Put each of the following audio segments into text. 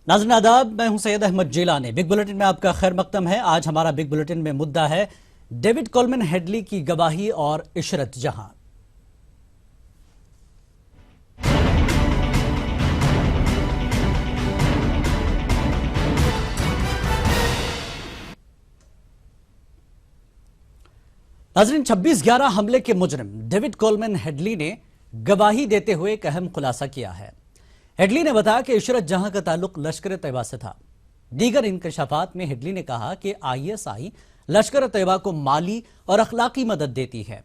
नाज़रीन आदाब, मैं हूं सैयद अहमद जिलानी। बिग बुलेटिन में आपका खैर मकदम है। आज हमारा बिग बुलेटिन में मुद्दा है डेविड कोलमैन हेडली की गवाही और इशरत जहां। नाज़रीन, 26/11 हमले के मुजरिम डेविड कोलमैन हेडली ने गवाही देते हुए एक अहम खुलासा किया है। हेडली ने बताया कि इशरत जहां का ताल्लुक लश्कर तैयबा से था। दीगर इंकशाफात में हेडली ने कहा कि ISI लश्कर तैयबा को माली और अखलाकी मदद देती है।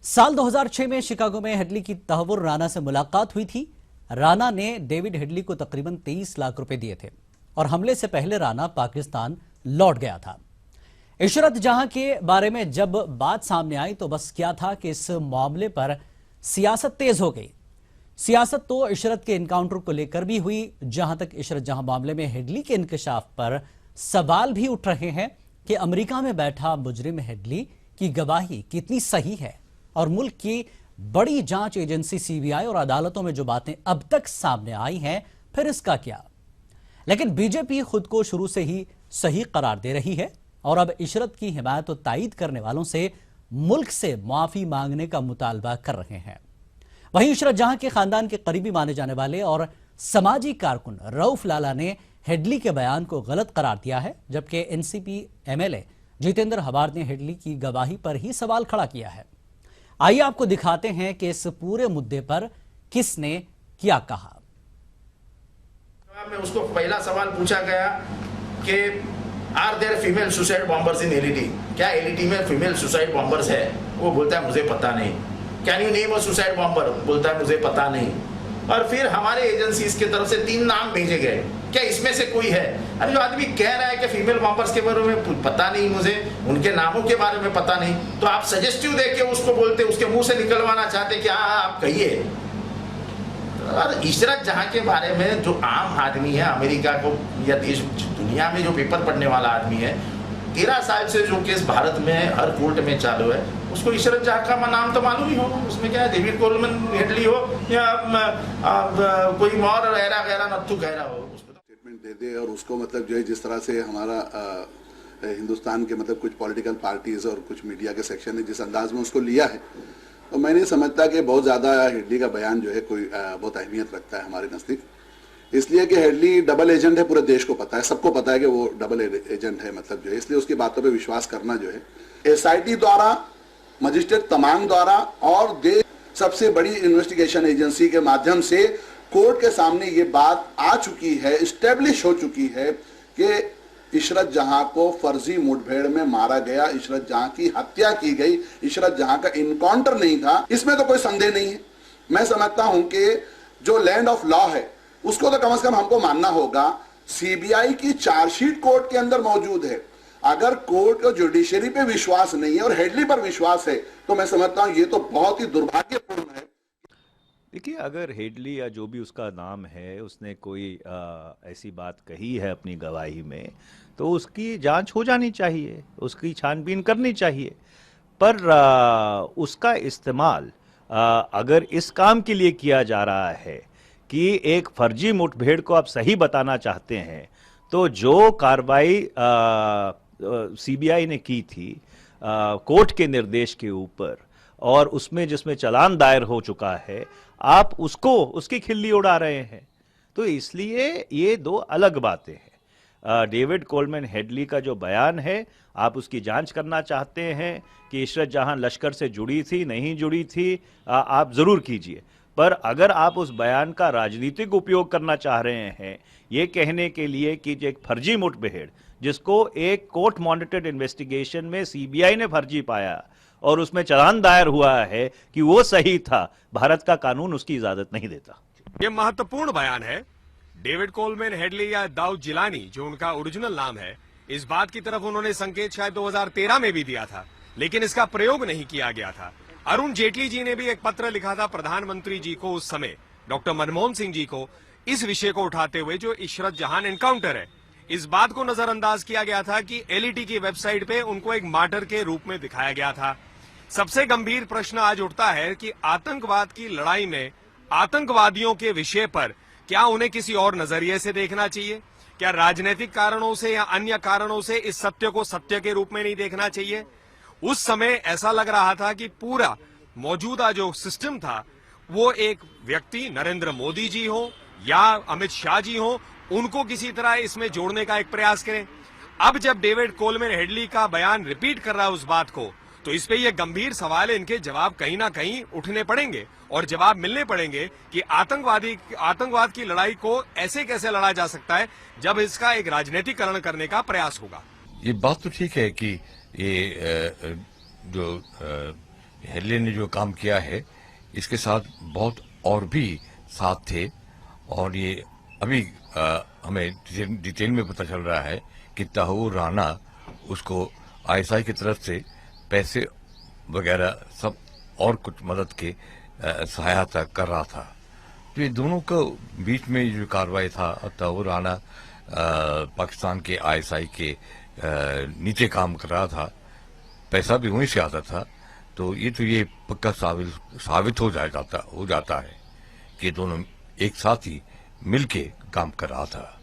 साल 2006 में शिकागो में हेडली की तहव्वुर राना से मुलाकात हुई थी। राना ने डेविड हेडली को तकरीबन 23 लाख रुपए दिए थे और हमले से पहले राना पाकिस्तान लौट गया था। इशरत जहां के बारे में जब बात सामने आई तो बस क्या था कि इस मामले पर सियासत तेज हो गई। सियासत तो इशरत के इनकाउंटर को लेकर भी हुई। जहां तक इशरत जहां मामले में हेडली के इंकशाफ पर सवाल भी उठ रहे हैं कि अमेरिका में बैठा मुजरिम हेडली की गवाही कितनी सही है और मुल्क की बड़ी जांच एजेंसी CBI और अदालतों में जो बातें अब तक सामने आई हैं, फिर इसका क्या। लेकिन बीजेपी खुद को शुरू से ही सही करार दे रही है और अब इशरत की हिमायत और तायीद करने वालों से मुल्क से माफी मांगने का मुतालबा कर रहे हैं। वहीं इशरत जहां के खानदान के करीबी माने जाने वाले और समाजी कारकुन रऊफ लाला ने हेडली के बयान को गलत करार दिया है, जबकि NCP MLA जितेंद्र हबार ने हेडली की गवाही पर ही सवाल खड़ा किया है। आइए आपको दिखाते हैं कि इस पूरे मुद्दे पर किसने क्या कहा। में उसको पहला सवाल पूछा गया कि are there female suicide bombers in LET, क्या LET में फीमेल सुसाइड बॉम्बर्स है? वो बोलता है मुझे पता नहीं। Can you name a suicide bomber? बोलता है मुझे पता नहीं। और फिर हमारे एजेंसीज की तरफ से 3 नाम भेजे गए, क्या इसमें से कोई है? अरे जो आदमी कह रहा है कि फीमेल बॉम्बर्स के बारे में पता नहीं, मुझे उनके नामों के बारे में पता नहीं, तो आप सजेस्टिव देके उसको बोलते, उसके मुंह से निकलवाना चाहते कि हाँ आप कहिए। और इशरत जहां के बारे में जो आम आदमी है, अमेरिका को या देश दुनिया में जो पेपर पढ़ने वाला आदमी है, 13 साल से जो केस भारत में हर कोर्ट में चालू है, उसको इशरत जहां का नाम तो मालूम ही होगा। उसमें क्या है, डेविड कोलमैन हेडली हो या कोई और गैरा गैरा नत्थु गैरा हो, उसको स्टेटमेंट दे दे और उसको मतलब जो है जिस तरह से हमारा हिंदुस्तान के मतलब कुछ पॉलिटिकल पार्टीज और कुछ मीडिया के सेक्शन ने जिस अंदाज में उसको लिया है, तो मैं नहीं समझता कि बहुत ज़्यादा हेडली का बयान जो है कोई बहुत अहमियत रखता है हमारे नज़दीक। इसलिए कि हेडली डबल एजेंट है, पूरे देश को पता है, सबको पता है कि वो डबल एजेंट है, मतलब जो है, इसलिए उसकी बातों पे विश्वास करना जो है SIT द्वारा, मजिस्ट्रेट तमाम द्वारा और देश सबसे बड़ी इन्वेस्टिगेशन एजेंसी के माध्यम से कोर्ट के सामने ये बात आ चुकी है, इस्टेब्लिश हो चुकी है कि इशरत जहां को फर्जी मुठभेड़ में मारा गया, इशरत जहां की हत्या की गई, इशरत जहां का इनकाउंटर नहीं था, इसमें तो कोई संदेह नहीं है। मैं समझता हूं कि जो लैंड ऑफ लॉ है उसको तो कम से कम हमको मानना होगा। CBI की चार्जशीट कोर्ट के अंदर मौजूद है। अगर कोर्ट को जुडिशरी पे विश्वास नहीं है और हेडली पर विश्वास है, तो मैं समझता हूं ये तो बहुत ही दुर्भाग्यपूर्ण है। देखिए, अगर हेडली या जो भी उसका नाम है उसने कोई ऐसी बात कही है अपनी गवाही में, तो उसकी जांच हो जानी चाहिए, उसकी छानबीन करनी चाहिए। पर उसका इस्तेमाल अगर इस काम के लिए किया जा रहा है कि एक फर्जी मुठभेड़ को आप सही बताना चाहते हैं, तो जो कार्रवाई CBI ने की थी कोर्ट के निर्देश के ऊपर और उसमें जिसमें चालान दायर हो चुका है, आप उसकी खिल्ली उड़ा रहे हैं। तो इसलिए ये 2 अलग बातें हैं। डेविड कोलमैन हेडली का जो बयान है, आप उसकी जांच करना चाहते हैं कि इशरत जहां लश्कर से जुड़ी थी नहीं जुड़ी थी, आप जरूर कीजिए। पर अगर आप उस बयान का राजनीतिक उपयोग करना चाह रहे हैं ये कहने के लिए कि एक फर्जी मुठभेड़ जिसको एक कोर्ट मॉनिटर्ड इन्वेस्टिगेशन में CBI ने फर्जी पाया और उसमें चालान दायर हुआ है कि वो सही था, भारत का कानून उसकी इजाजत नहीं देता। ये महत्वपूर्ण बयान है। डेविड कोलमैन हेडली या दाऊद जिलानी, जो उनका ओरिजिनल नाम है, इस बात की तरफ उन्होंने संकेत शायद 2013 में भी दिया था, लेकिन इसका प्रयोग नहीं किया गया था। अरुण जेटली जी ने भी एक पत्र लिखा था प्रधानमंत्री जी को, उस समय डॉक्टर मनमोहन सिंह जी को, इस विषय को उठाते हुए जो इशरत जहां एनकाउंटर है। इस बात को नजरअंदाज किया गया था कि LET की वेबसाइट पे उनको एक मार्टर के रूप में दिखाया गया था। सबसे गंभीर प्रश्न आज उठता है कि आतंकवाद की लड़ाई में आतंकवादियों के विषय पर क्या उन्हें किसी और नजरिए से देखना चाहिए? क्या राजनीतिक कारणों से या अन्य कारणों से इस सत्य को सत्य के रूप में नहीं देखना चाहिए? उस समय ऐसा लग रहा था कि पूरा मौजूदा जो सिस्टम था वो एक व्यक्ति नरेंद्र मोदी जी हो या अमित शाह जी हो, उनको किसी तरह इसमें जोड़ने का एक प्रयास करें। अब जब डेविड कोलमैन हेडली का बयान रिपीट कर रहा है उस बात को, तो इस पे ये गंभीर सवाल है, इनके जवाब कहीं ना कहीं उठने पड़ेंगे और जवाब मिलने पड़ेंगे कि आतंकवाद की लड़ाई को ऐसे कैसे लड़ा जा सकता है जब इसका एक राजनीतिकरण करने का प्रयास होगा। ये बात तो ठीक है कि ये जो हेडली ने जो काम किया है इसके साथ बहुत और भी साथ थे, और ये अभी हमें डिटेल में पता चल रहा है कि तहूर राणा उसको आईएसआई की तरफ से पैसे वगैरह सब और कुछ मदद के सहायता कर रहा था। तो ये दोनों के बीच में जो कार्रवाई था, तहूर राणा पाकिस्तान के आईएसआई के नीचे काम कर रहा था, पैसा भी वहीं से आता था, तो ये पक्का साबित हो जाता है कि दोनों एक साथ ही मिलके काम कर रहा था।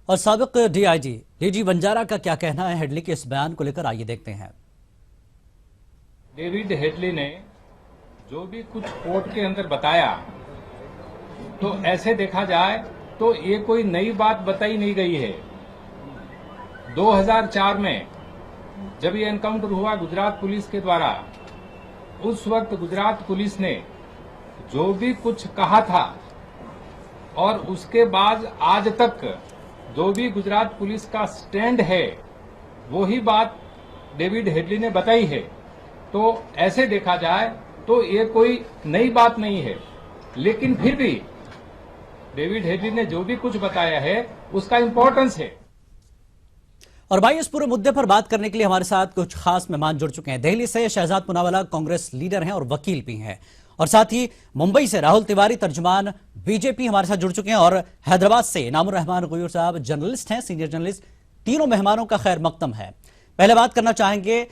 और साबिक डीआईजी डीजी बंजारा का क्या कहना है हेडली के इस बयान को लेकर, आइए देखते हैं। डेविड हेडली ने जो भी कुछ कोर्ट के अंदर बताया, तो ऐसे देखा जाए तो ये कोई नई बात बताई नहीं गई है। 2004 में जब ये एनकाउंटर हुआ गुजरात पुलिस के द्वारा, उस वक्त गुजरात पुलिस ने जो भी कुछ कहा था और उसके बाद आज तक जो भी गुजरात पुलिस का स्टैंड है वो ही बात डेविड हेडली ने बताई है। तो ऐसे देखा जाए तो ये कोई नई बात नहीं है, लेकिन फिर भी डेविड हेडली ने जो भी कुछ बताया है उसका इंपॉर्टेंस है। और भाई इस पूरे मुद्दे पर बात करने के लिए हमारे साथ कुछ खास मेहमान जुड़ चुके हैं। दिल्ली से शहजाद पूनावाला कांग्रेस लीडर हैं और वकील भी हैं, और साथ ही मुंबई से राहुल तिवारी तर्जुमान बीजेपी हमारे साथ जुड़ चुके हैं, और हैदराबाद से नामुर रहमान गुयूर साहब जर्नलिस्ट हैं, सीनियर जर्नलिस्ट। तीनों मेहमानों का खैर मकदम है। पहले बात करना चाहेंगे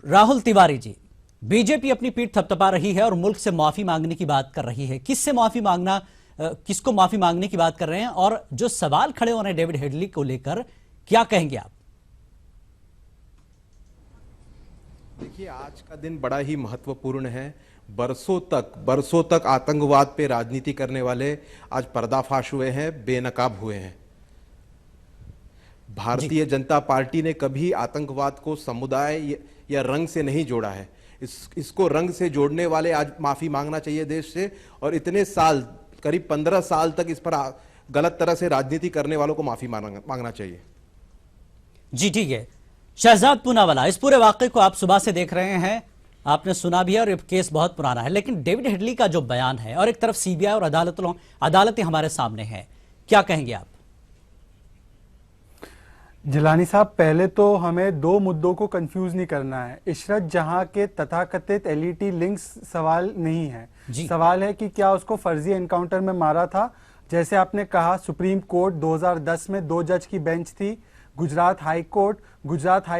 राहुल तिवारी जी। बीजेपी अपनी पीठ थपथपा रही है और मुल्क से माफी मांगने की बात कर रही है। किससे माफी मांगना, किसको माफी मांगने की बात कर रहे हैं, और जो सवाल खड़े हो रहे हैं डेविड हेडली को लेकर, क्या कहेंगे आप? देखिए, आज का दिन बड़ा ही महत्वपूर्ण है। बरसों तक आतंकवाद पे राजनीति करने वाले आज पर्दाफाश हुए हैं, बेनकाब हुए हैं। भारतीय जनता पार्टी ने कभी आतंकवाद को समुदाय या रंग से नहीं जोड़ा है। इसको रंग से जोड़ने वाले आज माफी मांगना चाहिए देश से, और इतने साल, करीब 15 साल तक इस पर गलत तरह से राजनीति करने वालों को माफी मांगना चाहिए। जी ठीक है। शहजाद पूनावाला, इस पूरे वाकये को आप सुबह से देख रहे हैं, आपने सुना भी है, और ये केस बहुत पुराना है, लेकिन डेविड हेडली का जो बयान है और एक तरफ सीबीआई और अदालतें हमारे सामने हैं, क्या कहेंगे आप? जिलानी साहब, पहले तो हमें दो मुद्दों को कंफ्यूज नहीं करना है। इशरत जहां के तथाकथित एलईटी लिंक्स सवाल नहीं है। सवाल है कि क्या उसको फर्जी एनकाउंटर में मारा था। जैसे आपने कहा, सुप्रीम कोर्ट 2010 में 2 जज की बेंच थी। गुजरात हाई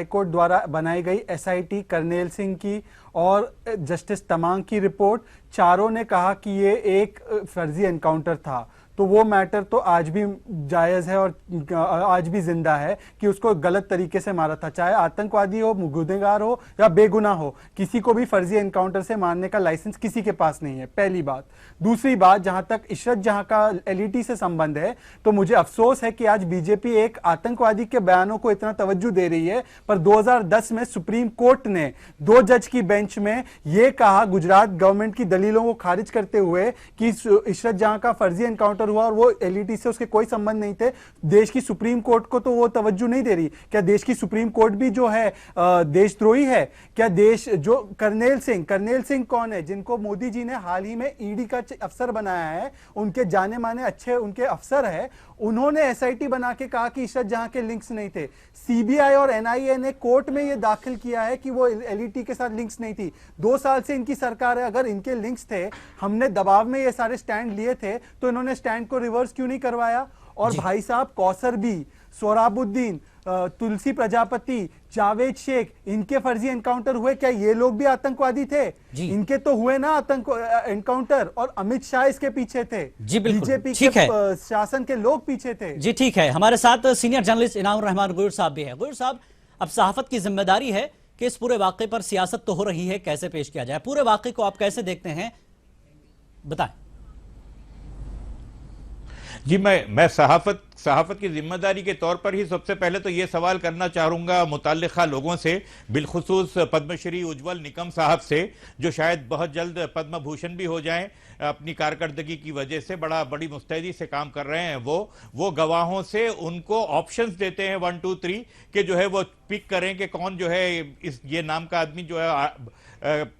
कोर्ट द्वारा बनाई गई एसआईटी करनेल सिंह की और जस्टिस तमांग की रिपोर्ट, चारों ने कहा कि ये एक फर्जी एनकाउंटर था। तो वो मैटर तो आज भी जायज़ है और आज भी जिंदा है कि उसको गलत तरीके से मारा था। चाहे आतंकवादी हो, गुनहगार हो या बेगुनाह हो, किसी को भी फर्जी एनकाउंटर से मारने का लाइसेंस किसी के पास नहीं है, पहली बात। दूसरी बात, जहां तक इशरत जहां का एलईटी से संबंध है, तो मुझे अफसोस है कि आज बीजेपी एक आतंकवादी के बयानों को इतना तवज्जो दे रही है, पर 2010 में सुप्रीम कोर्ट ने 2 जज की बेंच में यह कहा, गुजरात गवर्नमेंट की दलीलों को खारिज करते हुए, कि इशरत जहां का फर्जी एनकाउंटर हुआ और वो एलईटी से उसके कोई संबंध नहीं थे। देश की सुप्रीम कोर्ट को तो वो तवज्जो नहीं दे रही। क्या देश की सुप्रीम कोर्ट भी जो है देशद्रोही है? क्या देश जो करनेल सिंह कौन है, जिनको मोदी जी ने हाल ही में ईडी का अफसर बनाया है, उनके जाने माने अच्छे उनके अफसर है, उन्होंने एसआईटी बना के कहा कि इशरत जहां के लिंक्स नहीं थे। सीबीआई और एनआईए ने कोर्ट में यह दाखिल किया है कि वो एलईटी के साथ लिंक्स नहीं थी। 2 साल से इनकी सरकार है, अगर इनके लिंक्स थे, हमने दबाव में ये सारे स्टैंड लिए थे, तो इन्होंने स्टैंड को रिवर्स क्यों नहीं करवाया? और भाई साहब, कौसर भी, सोहराबुद्दीन, तुलसी प्रजापति, जावेद शेख, इनके फर्जी एनकाउंटर हुए, क्या ये लोग भी आतंकवादी थे? इनके तो हुए ना एनकाउंटर, और अमित शाह इसके पीछे थे। जी बिल्कुल, बीजेपी ठीक है, शासन के लोग पीछे थे। जी ठीक है। हमारे साथ सीनियर जर्नलिस्ट इनामुर रहमान गुर साहब भी है। गुर साहब, अब सहाफत की जिम्मेदारी है कि इस पूरे वाकये पर सियासत तो हो रही है, कैसे पेश किया जाए, पूरे वाकये को आप कैसे देखते हैं, बताएं। जी, मैं सहाफत की जिम्मेदारी के तौर पर ही सबसे पहले तो ये सवाल करना चाहूंगा मुताल्लिका लोगों से, बिलखुसूस पद्मश्री उज्जवल निकम साहब से, जो शायद बहुत जल्द पद्म भूषण भी हो जाएं अपनी कारकर्दगी की वजह से, बड़ी मुस्तैदी से काम कर रहे हैं। वो गवाहों से उनको ऑप्शंस देते हैं 1 2 3 के जो है वो पिक करें कि कौन जो है ये नाम का आदमी जो है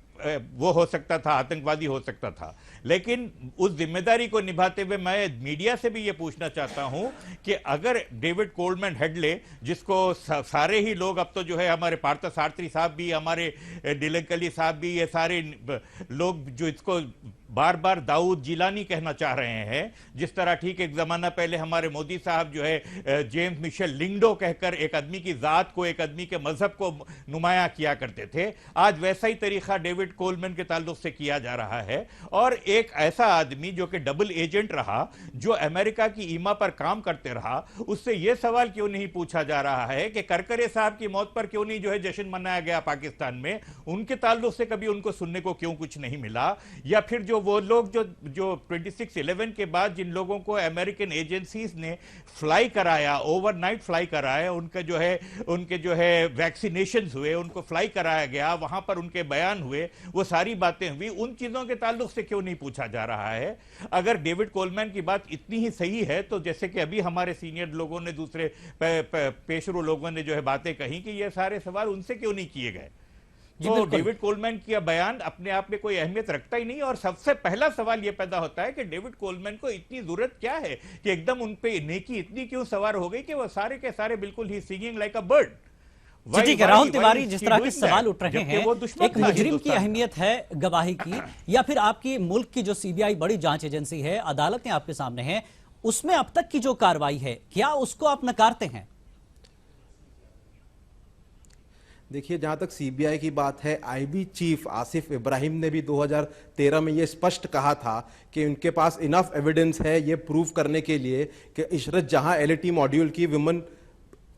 वो हो सकता था, आतंकवादी हो सकता था। लेकिन उस जिम्मेदारी को निभाते हुए मैं मीडिया से भी ये पूछना चाहता हूं कि अगर डेविड कोल्डमैन हेडले, जिसको सारे ही लोग अब तो जो है हमारे पार्थसारथी साहब भी, हमारे डिलंकली साहब भी, ये सारे लोग जो इसको बार बार दाऊद जिलानी कहना चाह रहे हैं, जिस तरह ठीक एक जमाना पहले हमारे मोदी साहब जो है जेम्स मिशेल लिंगडो कहकर एक आदमी की जात को, एक आदमी के मजहब को नुमाया किया करते थे, आज वैसा ही तरीका डेविड कोल्डमैन के ताल्लुक से किया जा रहा है। और एक ऐसा आदमी जो कि डबल एजेंट रहा, जो अमेरिका की ईमा पर काम करते रहा, उससे यह सवाल क्यों नहीं पूछा जा रहा है कि करकरे साहब की मौत पर क्यों नहीं जो है जश्न मनाया गया पाकिस्तान में, उनके ताल्लुक से कभी उनको सुनने को क्यों कुछ नहीं मिला? या फिर जो वो लोग जो 26/11 के बाद जिन लोगों को अमेरिकन एजेंसीज ने फ्लाई कराया, ओवरनाइट फ्लाई कराया, उनके जो है वैक्सीनेशन हुए, उनको फ्लाई कराया गया, वहां पर उनके बयान हुए, वो सारी बातें हुई, उन चीजों के ताल्लुक से क्यों नहीं पूछा जा रहा है? अगर डेविड कोल्डमैन की बात इतनी ही सही है तो जैसे कि अभी हमारे सीनियर लोगों ने, दूसरे पेशरू लोगों ने जो है बातें कही कि ये सारे सवाल उनसे क्यों नहीं किए गए, तो डेविड कोल्डमैन का बयान अपने आप में कोई अहमियत रखता ही नहीं। और सबसे पहला सवाल यह पैदा होता है कि डेविड कोल्डमैन को इतनी जरूरत क्या है कि एकदम उन पे नेकी इतनी क्यों सवार हो गई कि वो सारे के सारे बिल्कुल ही सिंगिंग लाइक अ बर्ड। ठीक है राहुल तिवारी, जिस तरह के सवाल उठ रहे हैं, एक मुजरिम की अहमियत है गवाही की, या फिर आपकी मुल्क की जो सीबीआई बड़ी जांच एजेंसी है, अदालतें आपके सामने हैं, उसमें अब तक की जो कार्रवाई है, क्या उसको आप नकारते हैं? देखिए, जहां तक सीबीआई की बात है, आईबी चीफ आसिफ इब्राहिम ने भी 2013 में यह स्पष्ट कहा था कि उनके पास इनफ एविडेंस है ये प्रूव करने के लिए कि इशरत जहां एलईटी मॉड्यूल की विमेन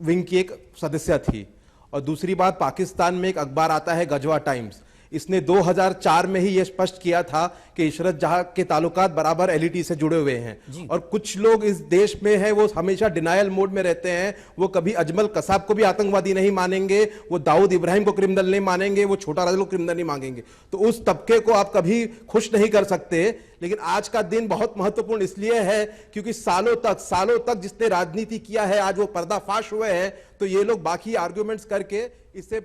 विंग की एक सदस्य थी। और दूसरी बात, पाकिस्तान में एक अखबार आता है गजवा टाइम्स, इसने 2004 में ही यह स्पष्ट किया था कि इशरत जहां के ताल्लुकात बराबर एलईटी से जुड़े हुए हैं। और कुछ लोग इस देश में हैं, वो हमेशा डिनायल मोड में रहते हैं, वो कभी अजमल कसाब को भी आतंकवादी नहीं मानेंगे, वो दाऊद इब्राहिम को क्रिमिनल नहीं मानेंगे, वो छोटा राजू को क्रिमिनल नहीं मांगेंगे। तो उस तबके को आप कभी खुश नहीं कर सकते। लेकिन आज का दिन बहुत महत्वपूर्ण इसलिए है क्योंकि सालों तक जिसने राजनीति किया है, आज वो पर्दाफाश हुए हैं, तो ये लोग बाकी आर्ग्यूमेंट्स करके इससे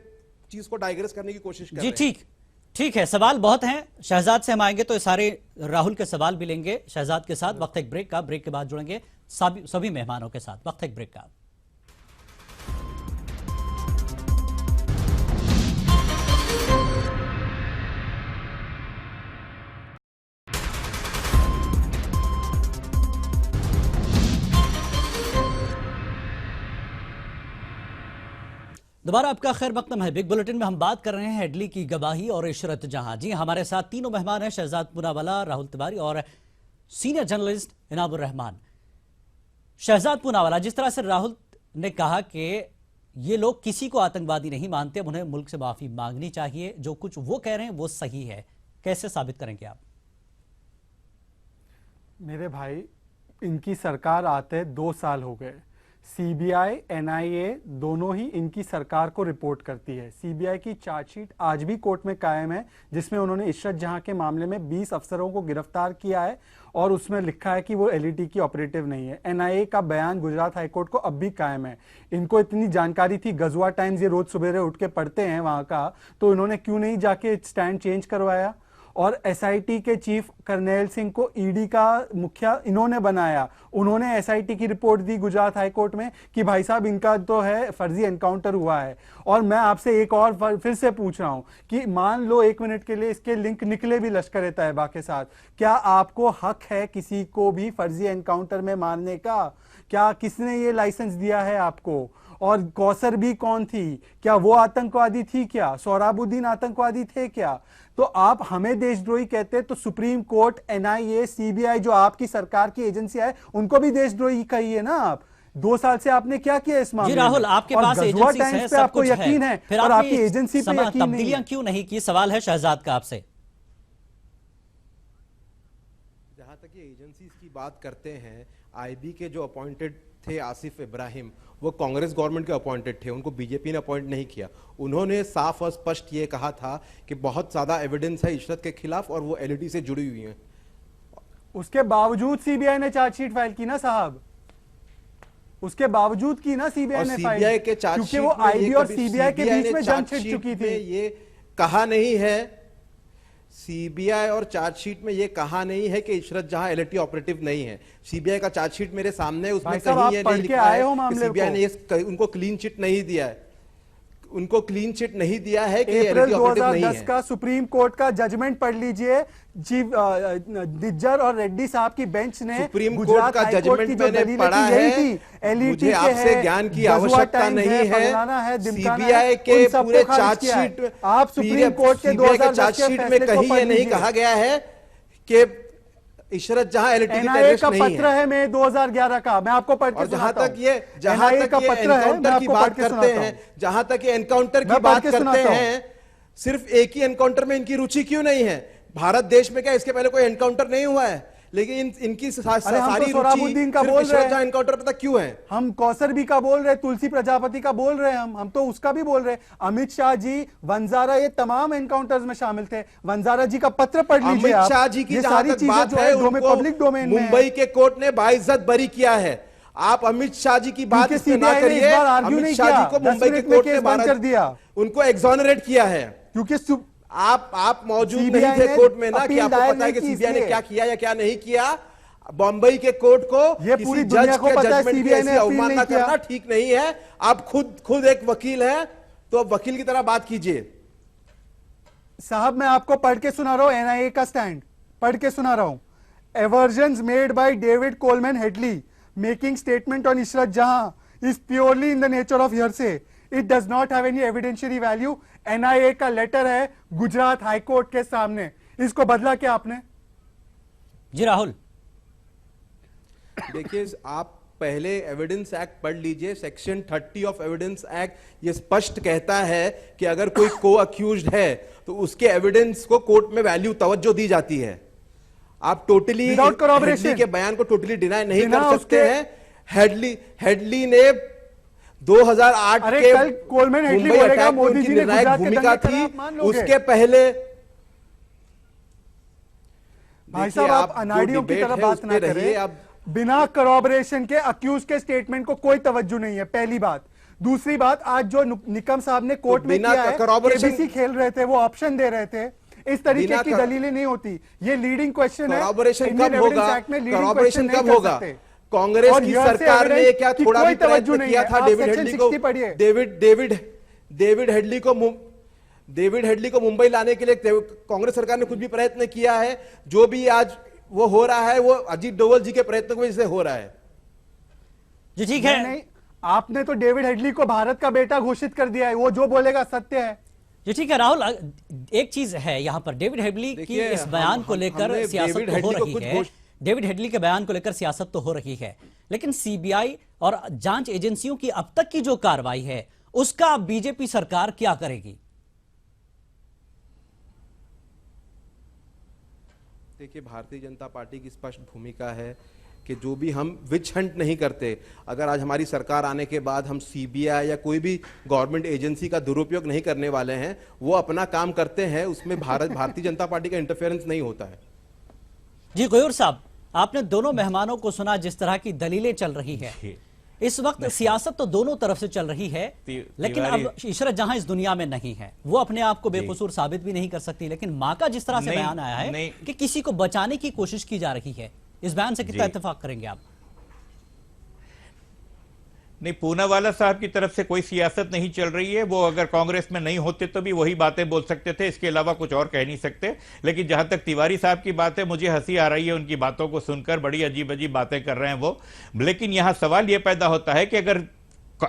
चीज को डाइग्रेस करने की कोशिश कर रहे हैं। ठीक है, सवाल बहुत हैं। शहजाद से हम आएंगे तो सारे राहुल के सवाल भी लेंगे शहजाद के साथ। वक्त एक ब्रेक का, ब्रेक के बाद जुड़ेंगे सभी मेहमानों के साथ। वक्त एक ब्रेक का। दोबारा आपका खैर मकदम है। बिग बुलेटिन में हम बात कर रहे हैं हेडली की गवाही और इशरत जहां। जी, हमारे साथ तीनों मेहमान हैं, शहजाद पूनावाला, राहुल तिवारी और सीनियर जर्नलिस्ट इनामुर रहमान। शहजाद पूनावाला, जिस तरह से राहुल ने कहा कि ये लोग किसी को आतंकवादी नहीं मानते, उन्हें मुल्क से माफी मांगनी चाहिए, जो कुछ वो कह रहे हैं वो सही है, कैसे साबित करेंगे आप? मेरे भाई, इनकी सरकार आते 2 साल हो गए। सीबीआई, एनआईए दोनों ही इनकी सरकार को रिपोर्ट करती है। सीबीआई की चार्जशीट आज भी कोर्ट में कायम है, जिसमें उन्होंने इशरत जहां के मामले में 20 अफसरों को गिरफ्तार किया है और उसमें लिखा है कि वो एलईटी की ऑपरेटिव नहीं है। एनआईए का बयान गुजरात हाईकोर्ट को अब भी कायम है। इनको इतनी जानकारी थी, गजवा टाइम्स ये रोज सुबह उठ के पढ़ते हैं वहां का, तो इन्होंने क्यों नहीं जाके स्टैंड चेंज करवाया? और एसआईटी के चीफ करनेल सिंह को ईडी का मुखिया इन्होंने बनाया। उन्होंने एसआईटी की रिपोर्ट दी गुजरात हाईकोर्ट में कि भाई साहब इनका तो है फर्जी एनकाउंटर हुआ है। और मैं आपसे एक और फिर से पूछ रहा हूं कि मान लो 1 मिनट के लिए इसके लिंक निकले भी लश्कर ए तैयबा के साथ, क्या आपको हक है किसी को भी फर्जी एनकाउंटर में मारने का? क्या किसने ये लाइसेंस दिया है आपको? और कौसर भी कौन थी? क्या वो आतंकवादी थी? क्या सोहराबुद्दीन आतंकवादी थे? क्या? तो आप हमें देशद्रोही कहते हैं तो सुप्रीम कोर्ट, एनआईए, सीबीआई जो आपकी सरकार की एजेंसियां है उनको भी देशद्रोही कहिए ना आप। 2 साल से आपने क्या किया इस मामले जी राहुल, में? आपके और पास गजवा एजेंसीज टाइम्स हैं, पे सब आपको कुछ यकीन है फिर और आपने आपकी एजेंसी पे यकीन नहीं तब्दीलियां है। क्यों नहीं की? सवाल है शहजाद का आपसे। जहां तक ये एजेंसीज की बात करते हैं, आईबी के जो अपॉइंटेड थे आसिफ इब्राहिम, वो कांग्रेस गवर्नमेंट के अपॉइंटेड थे, उनको बीजेपी ने अपॉइंट नहीं किया। उन्होंने साफ और स्पष्ट ये कहा था कि बहुत ज्यादा एविडेंस है इशरत के खिलाफ और वो एलईडी से जुड़ी हुई हैं। उसके बावजूद सीबीआई ने चार्जशीट फाइल की ना साहब, उसके बावजूद की ना सीबीआई ने फाइल, सीबीआई के चार्जशीट क्योंकि वो आईबी और सीबीआई के बीच में जंग छिड़ चुकी थी। ये कहा नहीं है, सीबीआई और चार्जशीट में ये कहा नहीं है कि इशरत जहां एलईडी ऑपरेटिव नहीं है। सीबीआई का चार्जशीट मेरे सामने, उसमें भाई साहब, कहीं आप ये पढ़ नहीं के लिखा आए है हो कि मामले सीबीआई को? ने उनको क्लीन चिट नहीं दिया है, उनको क्लीन चिट नहीं दिया है कि अप्रैल एलईडी ऑपरेटिव नहीं 2010 है। का सुप्रीम कोर्ट का जजमेंट पढ़ लीजिए। निज्जर और रेड्डी साहब की बेंच ने सुप्रीम कोर्ट गुजरात का हाई कोर्ट जजमेंट की जो मैंने दलीलें पढ़ा थी यही है। थी। एलईडी मुझे के आपसे है, ज्ञान की गजवा आवश्यकता टाइम्स नहीं है। फलाना है, ढिमकाना है, सीबीआई के उन सबको पूरे खारिज किया है। चार्जशीट, आप सुप्रीम कोर्ट के सीबीआई 2010 के चार्जशीट में फैसले को कहीं पढ़ ये नहीं लीजिए। कहा गया है कि इशरत जहां एलईडी की एनआईए टेररिस्ट का नहीं पत्र है। है मई 2011 का, मैं आपको पढ़ के और जहां सुनाता तक हूं। ये NIA का पत्र है, मैं एनकाउंटर की आपको बात पढ़ के करते सुनाता हैं, हूं। जहां तक ये एनकाउंटर की मैं पढ़ बात के करते सुनाता हूं। हैं, सिर्फ एक ही एनकाउंटर में इनकी रुचि क्यों नहीं है? भारत देश में क्या इसके पहले कोई एनकाउंटर नहीं हुआ है? लेकिन इनकी अरे हम तो सारी सोहराबुद्दीन का बोल रहे हैं, एनकाउंटर पता क्यों है? हम कौसर भी का बोल रहे, तुलसी प्रजापति का बोल रहे हैं, हम तो उसका भी बोल रहे। अमित शाह जी, वंजारा, ये तमाम एनकाउंटर्स में शामिल थे। वंजारा जी का पत्र पढ़ लीजिए अमित आप। शाह जी की ये जहां सारी तक चीजें बात जो है, है पब्लिक डोमेन में है। मुंबई के कोर्ट ने बाइज्जत बरी किया है। आप अमित शाह जी की बात क्योंकि इसमें ना CBI ने इस करिए। बार आर्ग्यू अमित नहीं शाह किया, जी को 10 मुंबई के मिनट में कोर्ट ने केस बंद कर दिया। उनको एग्जॉनरेट किया है, क्योंकि आप मौजूद CBI नहीं थे ने कोर्ट में ना, कि अपील आपको दायर पता है कि नहीं की सीबीआई ने इसलिए। क्या किया या क्या नहीं किया। बॉम्बई के कोर्ट को ये किसी पूरी जज दुनिया को के पता है जजमेंट की CBI ने ऐसी अपील अवमानना नहीं किया। करना ठीक नहीं है। आप खुद एक वकील हैं, तो अब वकील की तरह बात कीजिए। साहब मैं आपको पढ़ के सुना रहा हूं, एनआईए का स्टैंड पढ़ के सुना रहा हूं। Averments made by David Coleman Headley making statement on Ishrat Jahan is purely in the nature of hearsay, it does not have any evidentiary value. NIA का लेटर है गुजरात हाई कोर्ट के सामने, इसको बदला क्या आपने? जी राहुल, देखिए, आप पहले एविडेंस एक्ट पढ़ लीजिए। सेक्शन 30 ऑफ एविडेंस एक्ट ये स्पष्ट कहता है कि अगर कोई को अक्यूज्ड है तो उसके एविडेंस को कोर्ट में वैल्यू, तवज्जो दी जाती है। आप टोटली Without corroboration। हेडली के बयान को टोटली डिनाई नहीं बिना कर सकते उसके- हैं। हेडली ने 2008 अरे के कल कोलमैन हेडली मुंबई बोलेगा अटैक में मोदी उनकी जी ने निर्णायक गुजरात के भूमिका दंगे करा, थी। आप मान लोगे? उसके पहले भाई देखिए, साहब आप जो अनाड़ियों की डिबेट तरह है, बात उस ना पे रहिए। करें। आप बिना करॉबरेशन के अक्यूज के स्टेटमेंट को कोई तवज्जो नहीं है, पहली बात। दूसरी बात, आज जो निकम साहब ने कोर्ट में बिना किया है, corroboration- केबीसी खेल रहे थे, वो ऑप्शन दे रहे थे, इस तरीके बिना की कर- दलीलें नहीं होती। ये लीडिंग क्वेश्चन है। corroboration इंडियन कब होगा? एविडेंस एक्ट में लीडिंग corroboration क्वेश्चन नहीं कब कर होगा? सकते। कांग्रेस और की here से सरकार ने evidence क्या की थोड़ा कोई भी तवज्जो प्रयत्न नहीं किया है। था? आप डेविड section हेडली को 60 पढ़िए। डेविड हेडली को मुंबई लाने के लिए कांग्रेस सरकार ने कुछ भी प्रयत्न किया है? जो भी आज वो हो रहा है, वो अजीत डोवल जी के प्रयत्न की वजह से हो रहा है। जी ठीक नहीं, है। नहीं, आपने तो डेविड हेडली को भारत का बेटा घोषित कर दिया है, वो जो बोलेगा सत्य है। जी ठीक है राहुल, एक चीज है यहाँ पर डेविड हेडली की देखिए, इस बयान को लेकर हमने सियासत डेविड तो हो हेडली को रही कुछ है। डेविड हेडली के बयान को लेकर सियासत तो हो रही है, लेकिन सीबीआई और जांच एजेंसियों की अब तक की जो कार्रवाई है उसका बीजेपी सरकार क्या करेगी? देखिए, भारतीय जनता पार्टी की स्पष्ट भूमिका है कि जो भी हम विच हंट नहीं करते। अगर आज हमारी सरकार आने के बाद हम सीबीआई या कोई भी गवर्नमेंट एजेंसी का दुरुपयोग नहीं करने वाले हैं, वो अपना काम करते हैं, उसमें भारतीय जनता पार्टी का इंटरफेरेंस नहीं होता है। जी गयूर साहब, आपने दोनों मेहमानों को सुना, जिस तरह की दलीलें चल रही है। इस वक्त सियासत तो दोनों तरफ से चल रही है, लेकिन अब इशरत जहां इस दुनिया में नहीं है, वो अपने आप को बेकसूर साबित भी नहीं कर सकती। लेकिन मां का जिस तरह से बयान आया है कि किसी को बचाने की कोशिश की जा रही है, इस बयान से कितना इत्तेफाक करेंगे आप? नहीं, पूनावाला साहब की तरफ से कोई सियासत नहीं चल रही है। वो अगर कांग्रेस में नहीं होते तो भी वही बातें बोल सकते थे, इसके अलावा कुछ और कह नहीं सकते। लेकिन जहां तक तिवारी साहब की बात है, मुझे हंसी आ रही है उनकी बातों को सुनकर, बड़ी अजीब अजीब बातें कर रहे हैं वो। लेकिन यहां सवाल यह पैदा होता है कि अगर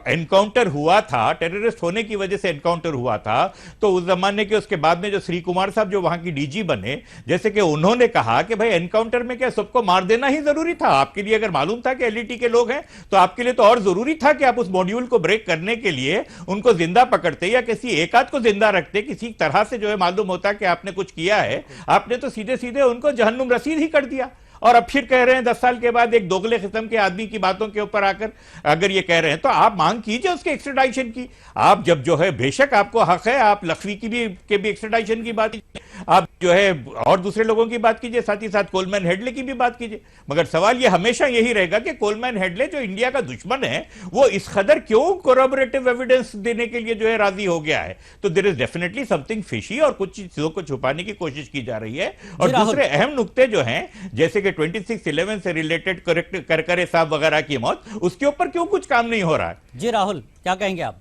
एनकाउंटर हुआ था, टेररिस्ट होने की वजह से एनकाउंटर हुआ था, तो उस जमाने के उसके बाद में जो श्री कुमार साहब जो वहां की डीजी बने, जैसे कि उन्होंने कहा कि भाई एनकाउंटर में क्या सबको मार देना ही जरूरी था? आपके लिए अगर मालूम था कि एलईटी के लोग हैं तो आपके लिए तो और जरूरी था कि आप उस मॉड्यूल को ब्रेक करने के लिए उनको जिंदा पकड़ते या किसी एक आध को जिंदा रखते, किसी तरह से जो है मालूम होता कि आपने कुछ किया है। आपने तो सीधे सीधे उनको जहन्नुम रसीद ही कर दिया। और अब फिर कह रहे हैं 10 साल के बाद एक दोगले किस्म के आदमी की बातों के ऊपर आकर अगर ये कह रहे हैं तो आप मांग कीजिए उसके एक्स्ट्राडाइशन की। आप जब जो है बेशक आपको हक है, आप लखवी की भी एक्स्ट्राडाइशन की बात कीजिए, आप जो है और दूसरे लोगों की बात कीजिए, साथ ही साथ कोलमैन हेडले की भी बात कीजिए। मगर सवाल ये हमेशा यही रहेगा कि कोलमैन हेडले जो इंडिया का दुश्मन है वो इस कदर क्यों कोरबोरेटिव एविडेंस देने के लिए जो है राजी हो गया है? तो there is definitely something fishy और कुछ चीजों को छुपाने की कोशिश की जा रही है। और दूसरे अहम नुक्ते जो हैं जैसे कि 26/11 से रिलेटेड करकरे साहब वगैरह की मौत, उसके ऊपर क्यों कुछ काम नहीं हो रहा है? जी राहुल, क्या कहेंगे आप?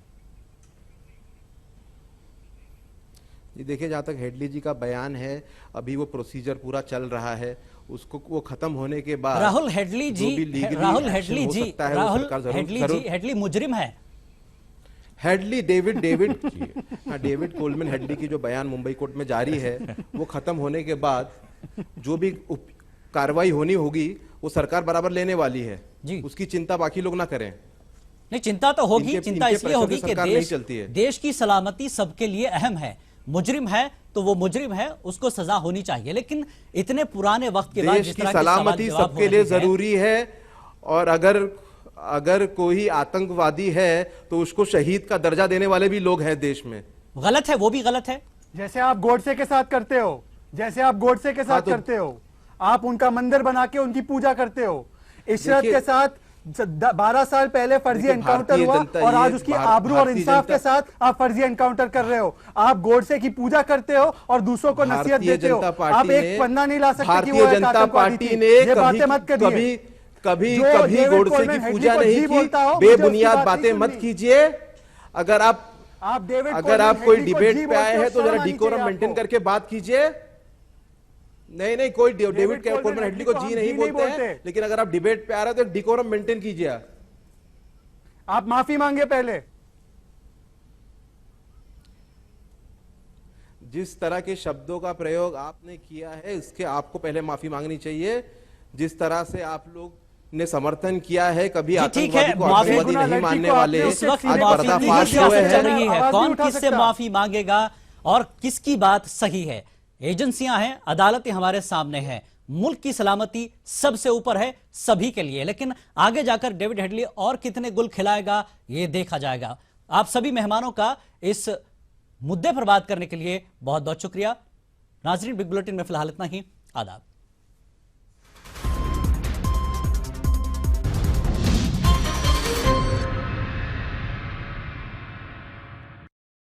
ये देखिए, जहाँ तक हेडली जी का बयान है, अभी वो प्रोसीजर पूरा चल रहा है, उसको वो खत्म होने के बाद राहुल हेडली जी, हेडली मुजरिम है। हेडली डेविड कोलमैन हेडली की जो बयान मुंबई कोर्ट में जारी है, वो खत्म होने के बाद जो भी कार्रवाई होनी होगी वो सरकार बराबर लेने वाली है जी। उसकी चिंता बाकी लोग ना करें। नहीं, चिंता तो होगी। चिंता इसलिए होगी कि देश की सलामती सबके लिए अहम है। मुजरिम है तो वो मुजरिम है, उसको सजा होनी चाहिए। लेकिन इतने पुराने वक्त के बाद देश की सलामती सबके लिए जरूरी है। और अगर कोई आतंकवादी है तो उसको शहीद का दर्जा देने वाले भी लोग हैं देश में। गलत है, वो भी गलत है। जैसे आप गोडसे के साथ करते हो, करते हो, आप उनका मंदिर बना के उनकी पूजा करते हो। इशरत के साथ 12 साल पहले फर्जी एनकाउंटर हुआ और आज उसकी आबरू और इंसाफ के साथ आप फर्जी एनकाउंटर कर रहे हो। आप गोडसे की पूजा करते हो और दूसरों को नसीहत देते हो। आप एक पन्ना नहीं ला सकते कि वो भारतीय जनता पार्टी ने ये बातें मत करिए। कभी गोडसे की पूजा नहीं की। बेबुनियाद बातें मत कीजिए। अगर आप कोई डिबेट पे आए हैं तो जरा डिकोरम मेंटेन करके बात कीजिए। नहीं, कोई डेविड कोलमैन हेडली को जी नहीं बोलते हैं, लेकिन अगर आप डिबेट पे आ रहे हो तो डिकोरम मेंटेन कीजिए। आप माफी मांगे पहले। जिस तरह के शब्दों का प्रयोग आपने किया है, इसके आपको पहले माफी मांगनी चाहिए। जिस तरह से आप लोग ने समर्थन किया है, कभी आतंकवादी को आतंकवादी नहीं मानने वाले, इस वक्त पर्दाफाश चल रही है। कौन किससे माफी मांगेगा और किसकी बात सही है? एजेंसियां हैं, अदालतें हमारे सामने हैं। मुल्क की सलामती सबसे ऊपर है, सभी के लिए। लेकिन आगे जाकर डेविड हेडली और कितने गुल खिलाएगा ये देखा जाएगा। आप सभी मेहमानों का इस मुद्दे पर बात करने के लिए बहुत बहुत शुक्रिया। नाजरीन, बिग बुलेटिन में फिलहाल इतना ही। आदाब।